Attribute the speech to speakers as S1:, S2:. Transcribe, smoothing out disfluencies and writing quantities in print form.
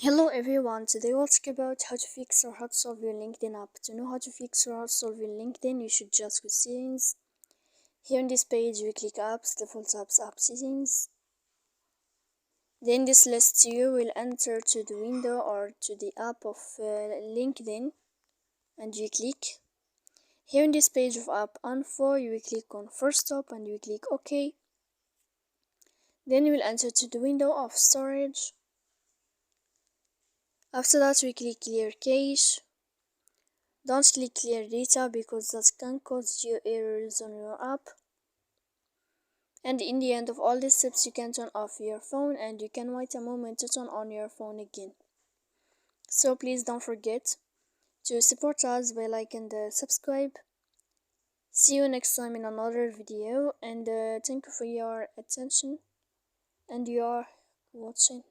S1: Hello everyone, today we'll talk about how to fix or how to solve your LinkedIn app. To know how to fix or how to solve your LinkedIn, you should just go settings. Here on this page, we click apps, default apps, app settings. Then this list you will enter to the window or to the app of LinkedIn and you click. Here on this page of app info, you will click on first stop and you click OK. Then you will enter to the window of storage. After that, we click clear cache. Don't click clear data because that can cause you errors on your app. And in the end of all these steps, you can turn off your phone and you can wait a moment to turn on your phone again. So please don't forget to support us by like and subscribe. See you next time in another video, and thank you for your attention and your watching.